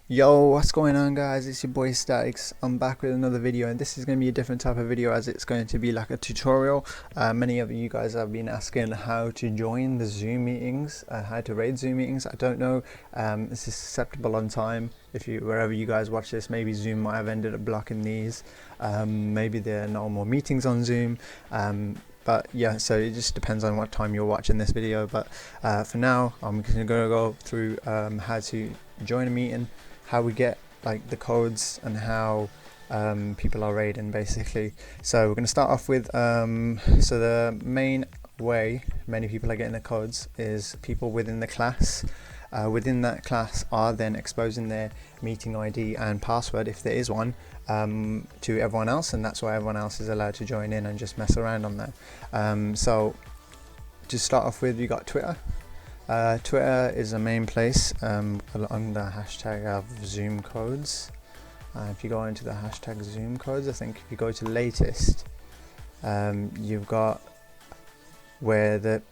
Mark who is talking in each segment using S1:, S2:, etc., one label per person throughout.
S1: Yo, what's going on, guys? It's your boy Statics. I'm back with another video, and this is going to be a different type of video as it's going to be like a tutorial. Many of you guys have been asking how to join the Zoom meetings, how to raid Zoom meetings. I don't know, this is susceptible on time. If you, wherever you guys watch this, maybe Zoom might have ended up blocking these. Maybe there are no more meetings on Zoom. But yeah, so it just depends on what time you're watching this video. But for now, I'm going to go through how to join a meeting, how we get like the codes, and how people are raiding basically. So we're going to start off with so the main way many people are getting the codes is people within the class. Within that class are then exposing their meeting ID and password, if there is one, to everyone else, and that's why everyone else is allowed to join in and just mess around on there. So to start off with, you got Twitter. Twitter is the main place on the hashtag of Zoom codes. If you go into the hashtag Zoom codes, I think if you go to latest, you've got where the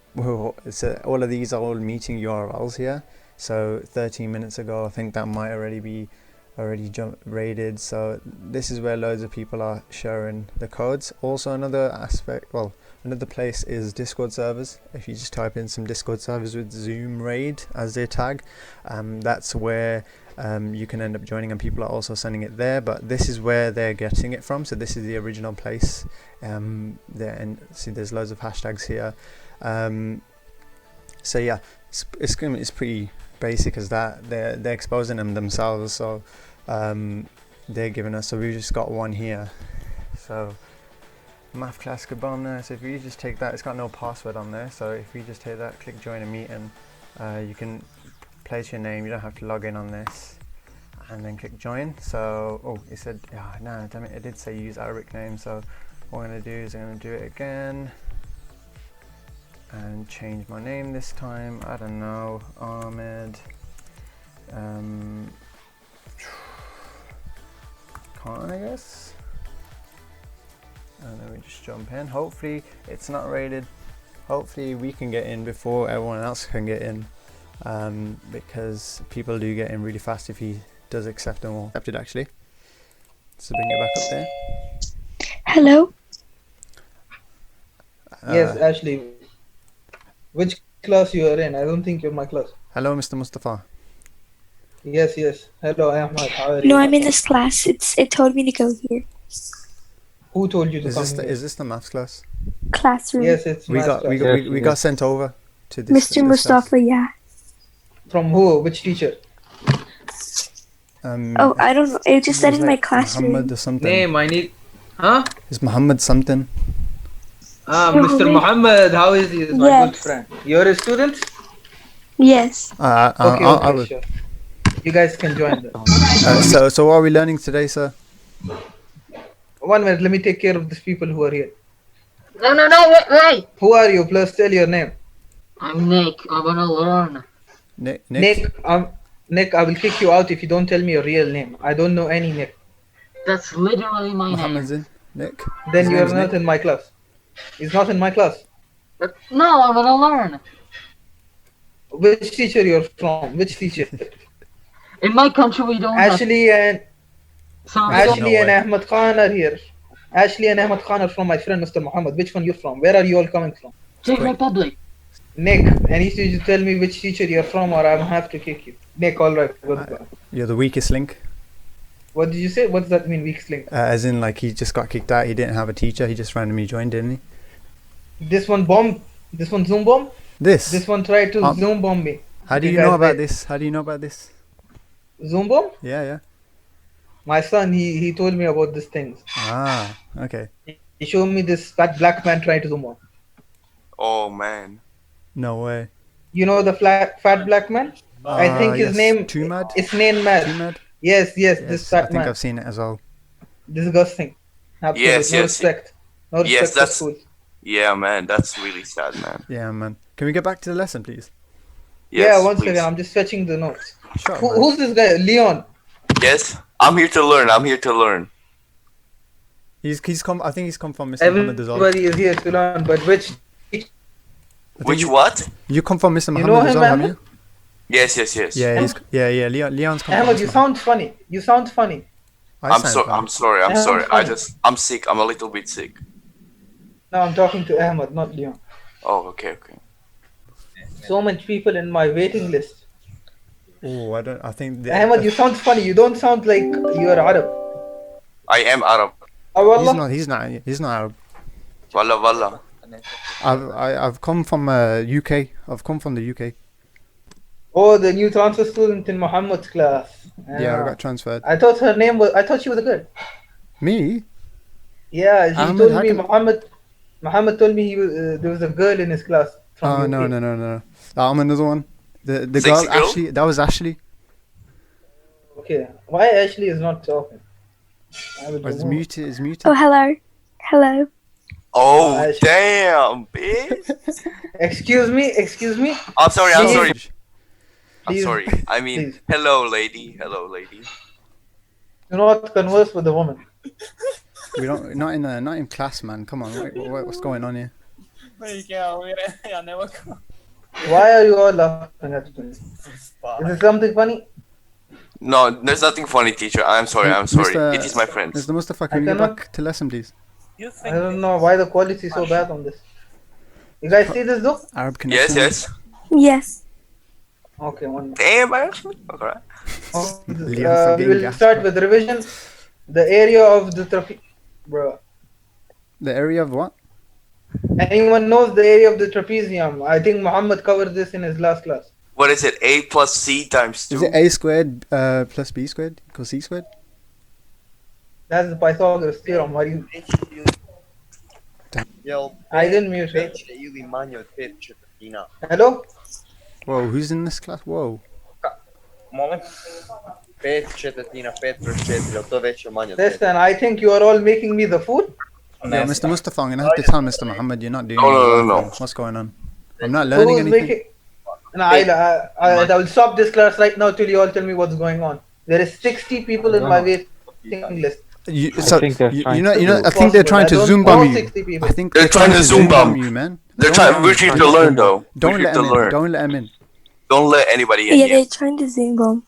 S1: all of these are all meeting URLs here. So 13 minutes ago, I think that might already be raided. So this is where loads of people are sharing the codes. Also another aspect, well, another place is Discord servers. If you just type in some Discord servers with Zoom raid as their tag, that's where you can end up joining, and people are also sending it there. But this is where they're getting it from. So this is the original place. There, and see, there's loads of hashtags here. So yeah, it's pretty basic as that. They're exposing them themselves. So they're giving us. So we've just got one here. So math class Kabana. So if you just take that, it's got no password on there. So if you just hit that, click join a meeting, you can place your name. You don't have to log in on this, and then click join. So oh, it said, oh, no, damn it, it did say use Arabic name. So what I'm going to do is I'm going to do it again and change my name this time. I don't know, Ahmed. Khan, I guess. And then we just jump in. Hopefully it's not rated. Hopefully we can get in before everyone else can get in, because people do get in really fast if he does accept them all. Accepted actually. So bring it back up there.
S2: Hello.
S3: Yes, Ashley. Which class you are in? I don't think you're my class.
S1: Hello, Mr. Mustafa.
S3: Yes. Hello, Ahmad. How are you?
S2: No, I'm in this class. It told me to go here.
S3: Who told you to
S1: Is
S3: come
S1: this
S3: here?
S1: is this the maths class?
S2: Classroom.
S3: Yes, it's
S1: We
S3: maths
S1: got
S3: class.
S1: we got sent over to this.
S2: Mr. Mustafa, yeah.
S3: From who? Which teacher?
S2: Oh, I don't know. It just said in my classroom.
S1: Muhammad or something.
S4: Name, I need. Huh?
S1: Is Muhammad something?
S4: Mr. Muhammad, how is he? He's my
S2: Yes.
S4: good friend. You're a student?
S2: Yes.
S3: Okay, sure. You guys can join them.
S1: So what are we learning today, sir?
S3: 1 minute, let me take care of these people who are here.
S5: No, wait.
S3: Who are you? Plus tell your name.
S5: I'm Nick. I wanna learn.
S3: Nick, I will kick you out if you don't tell me your real name. I don't know any Nick.
S5: That's literally my
S1: Muhammad's
S5: name.
S1: in. Nick.
S3: Then
S1: His
S3: you are
S1: name's
S3: not
S1: Nick.
S3: in my class. He's not in my class.
S5: But no, I wanna learn.
S3: Which teacher you're from? Which teacher?
S5: In my country, we don't
S3: Ashley and
S5: have...
S3: Ashley and Ahmed Khan are here. Ashley and Ahmed Khan are from my friend Mr. Muhammad. Which one you from? Where are you all coming from?
S5: Czech Republic.
S3: Nick, I need you to tell me which teacher you're from, or I'll have to kick you. Nick, alright, goodbye.
S1: You're the weakest link.
S3: What did you say? What does that mean, weak link?
S1: As in, like, he just got kicked out. He didn't have a teacher. He just randomly joined, didn't he?
S3: This one bomb? This one Zoom bomb? This one tried to Zoom bomb me.
S1: How do you know about this? How do you know about this?
S3: Zoom bomb?
S1: Yeah.
S3: My son, he told me about these things.
S1: Ah, okay.
S3: He showed me this fat black man trying to Zoom bomb.
S6: Oh man.
S1: No way.
S3: You know the fat black man? I think his
S1: yes.
S3: name
S1: Twomad?
S3: is name Mad.
S1: Twomad?
S3: Yes, this
S1: I
S3: fat
S1: think
S3: man.
S1: I've seen it as well.
S3: Disgusting. Absolutely.
S6: Yes,
S3: no
S6: yes.
S3: respect. No respect
S6: Yes,
S3: for
S6: that's-
S3: school.
S6: Yeah, man, that's really sad, man.
S1: Yeah, man. Can we get back to the lesson, please?
S6: Yes,
S3: Yeah, one
S6: please.
S3: second. I'm just fetching the notes.
S1: Sure, man.
S3: Who's this guy? Leon.
S6: Yes, I'm here to learn. I'm here to learn.
S1: He's come. I think he's come from Mr. Muhammad as well.
S3: Everybody is here to learn, but which?
S1: I think
S6: Which
S1: you-
S6: what?
S1: You come from Mr.
S3: You
S1: Muhammad
S3: know
S1: as
S3: him,
S1: well, haven't you?
S6: Yes, yes, yes.
S1: Yeah, Leon's come
S3: Ahmed,
S1: from
S3: you
S1: this one.
S3: sound funny. You sound funny.
S1: I
S6: I'm
S1: sound
S6: so
S1: funny.
S6: I'm sorry. I'm
S3: Yeah,
S6: sorry.
S3: I'm fine.
S6: I'm sick. I'm a little bit sick.
S3: No, I'm talking to Ahmed, not Leon.
S6: Oh, okay, okay.
S3: So much people in my waiting list.
S1: Oh, I think
S3: Ahmed, you sound funny. You don't sound like you're Arab.
S6: I am Arab.
S3: Oh, wallah.
S1: he's not Arab.
S6: Walla walla.
S1: I've come from UK. I've come from the UK.
S3: Oh, the new transfer student in Muhammad's class.
S1: Yeah, I got transferred.
S3: I thought her name was. I thought she was a girl.
S1: Me?
S3: Yeah, he
S1: Ahmed,
S3: told
S1: how
S3: me
S1: can-
S3: Muhammad told me he was, there was a girl in his class. From
S1: Oh
S3: UK.
S1: no. I'm another one. The
S6: Sexy
S1: girl
S6: girl?
S1: Ashley. That was Ashley.
S3: Okay, why Ashley is not talking? I would
S1: It's
S3: remove-
S1: muted. It's muted.
S2: Oh, hello. Hello.
S6: Oh
S3: Ash-
S6: damn, bitch.
S3: Excuse me.
S6: I'm sorry. I'm
S3: Please.
S6: sorry. I'm
S3: Please.
S6: sorry. I mean,
S3: Please.
S6: hello, lady. Hello, lady.
S3: Do not converse with a woman.
S1: We don't. Not in class, man. Come on. What's going on here?
S3: Why are you all laughing at me? Is it something funny?
S6: No, there's nothing funny, teacher. I'm sorry. I'm sorry.
S1: Mr.
S6: It is my friend.
S1: Mr. Mustafa,
S3: I
S1: can you get
S3: cannot-
S1: back to lesson, please?
S3: I don't know why the quality is so bad on this. You guys see this though?
S1: Arab
S6: Yes,
S1: connection.
S6: yes.
S2: Yes.
S3: Okay, one minute.
S6: Damn, actually. Okay.
S1: Liam,
S3: We will start with revision. The area of the bro.
S1: The area of what?
S3: Anyone knows the area of the trapezium? I think Muhammad covered this in his last class.
S6: What is it? A plus C times 2?
S1: Is it a squared plus b squared equals c squared?
S3: That's the Pythagoras theorem. What you? I didn't mute her. Hello?
S1: Whoa, who's in this class? Whoa.
S3: Listen, I think you are all making me the fool.
S1: Yeah, Mr. Mustafa, I'm gonna have to tell Mr. Muhammad you're not doing
S6: No, no,
S1: it.
S6: no, no.
S1: What's going on? I'm not learning
S3: Who's
S1: anything.
S3: making? No, I will stop this class right now till you all tell me what's going on. There is 60 people in my waiting list.
S1: So,
S7: think they're
S1: you
S7: trying
S1: know,
S3: to-
S1: I think they're trying to
S3: I don't
S1: zoom
S3: know
S1: bomb you.
S3: 60 people.
S1: I think
S6: They're trying to zoom bomb.
S1: you, man.
S6: They're
S1: Don't
S6: trying.
S1: let
S6: We're
S1: them
S6: here
S1: try
S6: to learn,
S1: zoom bomb.
S6: though.
S1: Don't
S6: We're here
S1: let
S6: to
S1: them in.
S6: learn.
S1: Don't let them in.
S6: Don't let anybody in
S2: Yeah,
S6: here.
S2: they're trying to zoom bomb.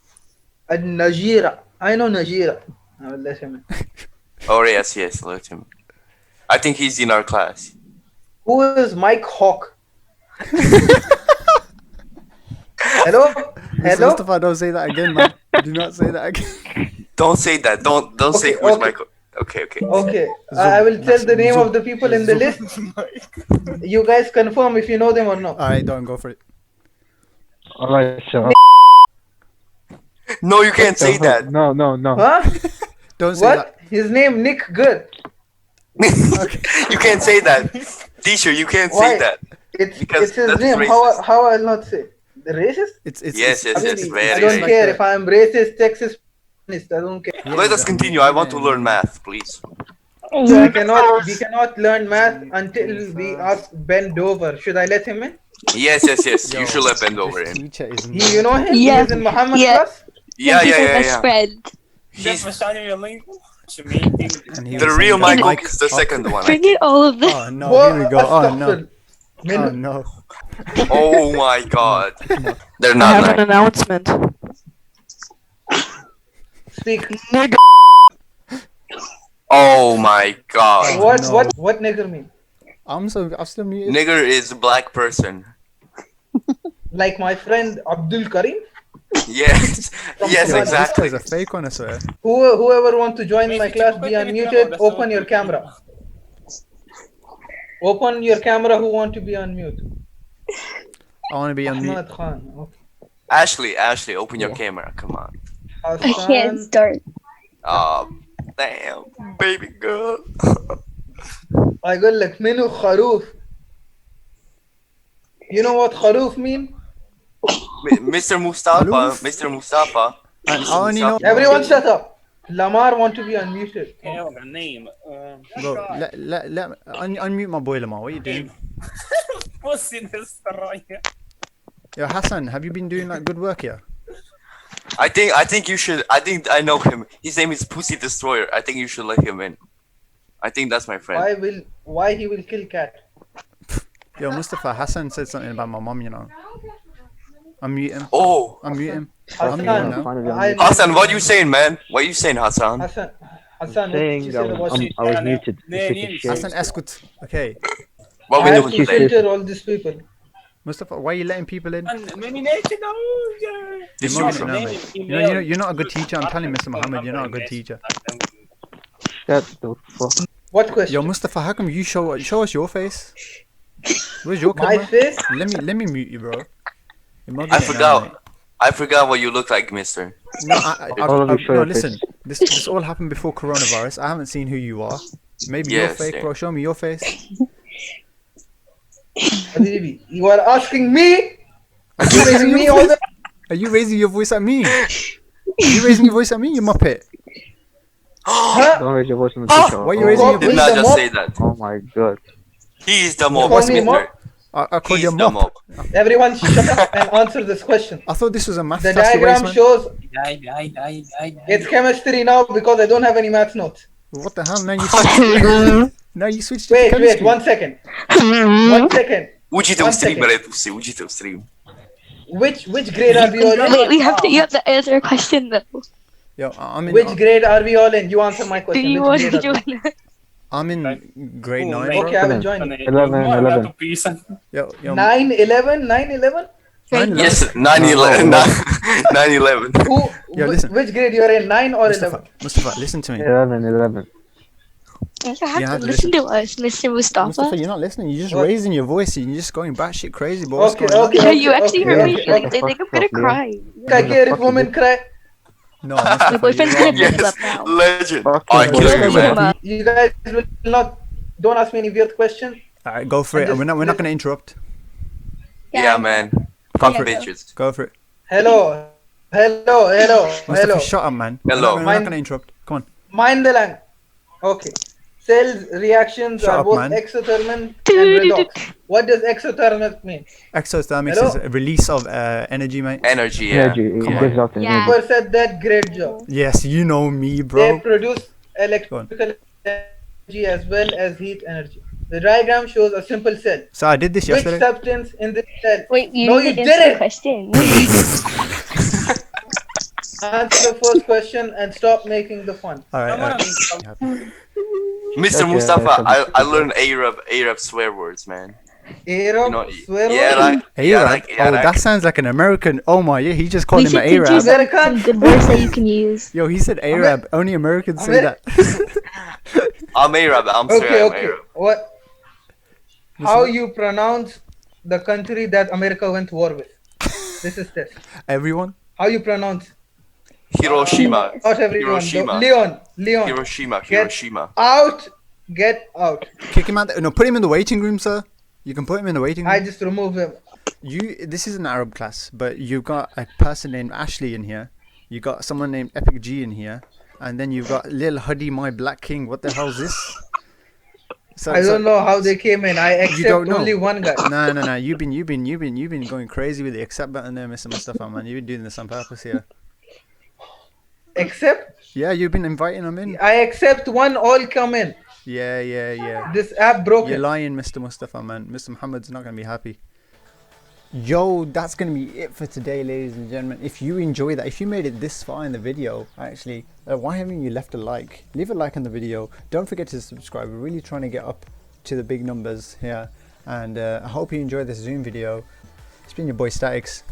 S3: Najira. I know Najira. I will let him in.
S6: Oh yes, yes. Let him. I think he's in our class.
S3: Who is Mike Hawk? Hello?
S1: Mr.
S3: Hello?
S1: Mustafa, don't say that again, man. Do not say that again.
S6: Don't say that. Don't say
S3: Okay,
S6: who's
S3: okay.
S6: Michael. Okay, okay.
S3: Okay. I will tell the name of the people in the list. You guys confirm if you know them or not.
S1: Alright, don't go for it.
S7: Alright, so.
S6: No, you can't say that.
S7: No.
S3: Huh?
S1: Don't say
S3: What? His name Nick Good.
S6: You can't say that. Teacher, you can't
S3: Why?
S6: say that.
S3: It's
S6: Because
S3: his
S6: that's
S3: name.
S6: racist.
S3: How I'll not say? The racist?
S1: It's
S6: Yes, yes, yes.
S3: Really,
S6: Very
S3: I don't
S6: racist.
S3: care if I'm racist, sexist, feminist, I don't care.
S6: Let us continue. I want to learn math, please.
S3: We cannot learn math until we ask Ben Dover. Should I let him in?
S6: Yes, yes, yes. You should let bend over
S1: This
S6: in.
S1: teacher is
S3: You know him?
S2: Yeah.
S3: He is in Muhammad's
S2: Yeah.
S3: class?
S6: Yeah, yeah, yeah, yeah.
S2: friend.
S6: He's
S1: and he
S6: the
S1: was
S6: real
S1: saying that
S6: Michael is the second one.
S2: Bring in all of them.
S1: Oh no, here we go. Oh no.
S3: Astaghfir.
S1: Oh no.
S6: Oh my god. They're
S8: I
S6: not
S8: have an
S6: nice.
S8: announcement.
S3: Speak.
S6: Oh my god.
S3: What?
S1: no.
S3: What nigger mean?
S1: I'm still muted.
S6: Nigger is a black person.
S3: Like my friend Abdul Karim?
S6: Yes. Yes,
S1: Yo,
S6: exactly.
S1: This guy's a fake one, I swear.
S3: Whoever want to join my class, be unmuted. Open your camera. Open your camera. Who want to be on mute?
S1: I want to be on mute.
S3: Ahmad Khan. Okay.
S6: Ashley, open your camera. Come on.
S2: I can't
S3: Hassan.
S2: start.
S6: Damn, baby girl.
S3: أقول لك منو خروف. You know what خروف mean?
S6: Mr. Mustafa,
S1: Aloof?
S6: Mr. Mustafa.
S1: I only know.
S3: Everyone shut up. Lamar want to be unmuted.
S1: Bro, unmute my boy, Lamar. What are you doing? Yo, Hassan, have you been doing like good work here?
S6: I think you should. I think I know him. His name is Pussy Destroyer. I think you should let him in. I think that's my friend.
S3: Why he will kill cat?
S1: Yo, Mustafa, Hassan said something about my mom, you know. Unmute him.
S6: Oh,
S1: Unmute him.
S3: Hassan,
S1: Unmute him now.
S7: Finally,
S3: I-
S6: Hassan, what you saying, man? What you saying, Hassan?
S3: Hassan, what
S7: saying
S3: you said about
S7: I was muted. You piece of shit.
S1: Hassan Eskut. Okay.
S6: What
S3: I
S6: we
S3: have
S6: doing
S3: to
S6: today?
S3: filter all these people.
S1: Mustafa, why are you letting people in?
S6: This
S1: You're
S6: is
S1: not, mate. You're not a good teacher. I'm telling Mr. Muhammad, you're not a good teacher.
S7: Shut the fuck.
S3: What question?
S1: Yo, Mustafa, how come you show us your face? Where's your
S3: My
S1: camera?
S3: face?
S1: Let me mute you, bro. You're mugging
S6: I
S1: it now, mate.
S6: forgot. I forgot what you look like, mister.
S1: No,
S7: All of you show
S1: no,
S7: your
S1: listen.
S7: face.
S1: This all happened before coronavirus. I haven't seen who you are. Maybe you're
S6: Yes,
S1: fake,
S6: yeah.
S1: bro. Show me your face.
S3: Habibi, you are asking me? Are you raising me all the
S1: Are you raising your voice at me? Are you raising your voice at me, you muppet?
S3: Huh?
S7: Don't raise your voice on the teacher.
S1: Why are you raising your
S6: Did
S1: voice?
S6: not
S3: the
S6: just
S3: mob?
S6: say that.
S7: Oh my god.
S6: He is the mob,
S3: call me mob?
S6: mister.
S1: I called
S6: He's
S1: you a
S6: the
S1: mop.
S6: mob.
S3: Everyone shut up and answer this question.
S1: I thought this was a math
S3: The
S1: class, you waste,
S3: diagram
S1: man.
S3: shows it's chemistry now because I don't have any math notes.
S1: What the hell? Now you switched. Now you switched to
S3: Wait,
S1: chemistry.
S3: 1 second. 1 second.
S6: Ujite
S3: One
S6: u stream,
S3: second.
S6: bre, Tusi. Ujite u stream.
S3: Which grade are we all in?
S2: Wait, you have to answer a question though.
S1: Yo, I'm in.
S3: Which grade are we all in? You answer my
S2: Do
S3: question.
S2: you
S3: Which
S2: want
S3: grade
S2: to
S3: are we?
S2: join?
S1: I'm in grade 9,
S3: Okay,
S1: bro.
S3: I will join you.
S7: 11.
S1: Yo,
S3: 9, 11, 9, 11?
S6: Yes, 9/11. 9/11.
S3: Who?
S1: Yo, listen.
S3: Which grade you are in? 9 or 11?
S1: Mustafa, listen to me.
S7: 11.
S2: You have
S1: You
S2: to
S1: have to
S2: listen to us, Mr.
S1: Mustafa,
S2: Mustafa.
S1: you're not listening. You're just
S3: What?
S1: raising your voice. You're just going batshit crazy, bro. What's
S3: Okay,
S1: going on?
S3: okay.
S2: Yeah, you actually heard me.
S3: okay.
S2: They think I'm gonna cry.
S3: I care if women cry.
S1: No,
S2: My
S1: Mustafa,
S2: boyfriend's
S1: you're
S2: gonna
S1: wrong.
S2: pick it
S6: Yes,
S2: up now.
S6: legend.
S7: Fuck
S6: Oh, I
S7: your
S6: kiss you,
S1: boyfriend.
S6: man.
S3: You guys will not. Don't ask me any weird questions.
S1: Alright, go for it.
S3: just
S1: We're not
S3: listen.
S1: gonna interrupt.
S6: Yeah, man.
S1: Go
S6: Fuck
S1: for it.
S6: bitches.
S1: Go for it.
S3: Hello.
S1: Mustafa, shut up, man.
S6: Hello.
S1: We're not
S3: Mine-
S1: gonna interrupt. Come on.
S3: Mind the line. Okay. Cells reactions
S1: Shut
S3: are
S1: up,
S3: both
S1: man.
S3: exothermic and redox. What does exothermic mean?
S1: Exothermics
S3: Hello?
S1: is a release of energy, mate.
S6: Energy, yeah.
S7: Energy. It
S1: Come on.
S7: gives out
S2: Yeah.
S7: energy.
S3: Whoever said that, great job.
S1: Yes, you know me,
S3: They
S1: bro.
S3: produce electrical energy as well as heat energy. The diagram shows a simple cell.
S1: So I did this
S3: Which
S1: yesterday.
S3: substance in this cell?
S2: Wait, you
S3: No,
S2: need to
S3: you
S2: answer the
S3: didn't.
S2: question.
S3: Answer the first question and stop making the fun.
S1: Alright.
S6: Mr.
S7: Okay,
S6: Mustafa,
S7: I
S6: I learned Arab swear words, man.
S3: Arab,
S6: You know,
S3: swear
S6: yeah,
S3: word?
S6: like, yeah,
S1: Arab.
S6: like,
S1: Oh,
S6: like.
S1: that sounds like an American. Oh my, yeah, he just called
S2: We
S1: him an
S2: should teach you
S1: Arab.
S2: some good words that you can use.
S1: Yo, he said Arab. Only Americans say
S3: Amer-
S1: that.
S6: I'm Arab. I'm sorry,
S3: Okay,
S6: I'm
S3: okay.
S6: Arab.
S3: What? How you pronounce the country that America went to war with? This is this.
S1: Everyone.
S3: How you pronounce?
S6: Hiroshima.
S3: Not everyone.
S6: Hiroshima.
S3: Leon.
S6: Hiroshima.
S3: Get
S6: Hiroshima.
S3: out. Get out.
S1: Kick him out. No, put him in the waiting room, sir. You can put him in the waiting room.
S3: I just remove him.
S1: This is an Arab class, but you've got a person named Ashley in here. You got someone named Epic G in here, and then you've got Lil Huddy, my Black King. What the hell is this? So,
S3: I don't know how they came in. I accept
S1: don't know?
S3: only one guy.
S1: No. You've been going crazy with the accept button there, Mr. Mustafa, man. You've been doing this on purpose here.
S3: Accept?
S1: Yeah, you've been inviting them in.
S3: I accept one. All come in.
S1: Yeah.
S3: This app broke
S1: You're
S3: it.
S1: lying, Mr. Mustafa, man. Mr. Muhammad's not gonna be happy. Yo, that's gonna be it for today, ladies and gentlemen. If you enjoy that, if you made it this far in the video, actually, why haven't you left a like? Leave a like on the video. Don't forget to subscribe. We're really trying to get up to the big numbers here, and I hope you enjoyed this Zoom video. It's been your boy Statics.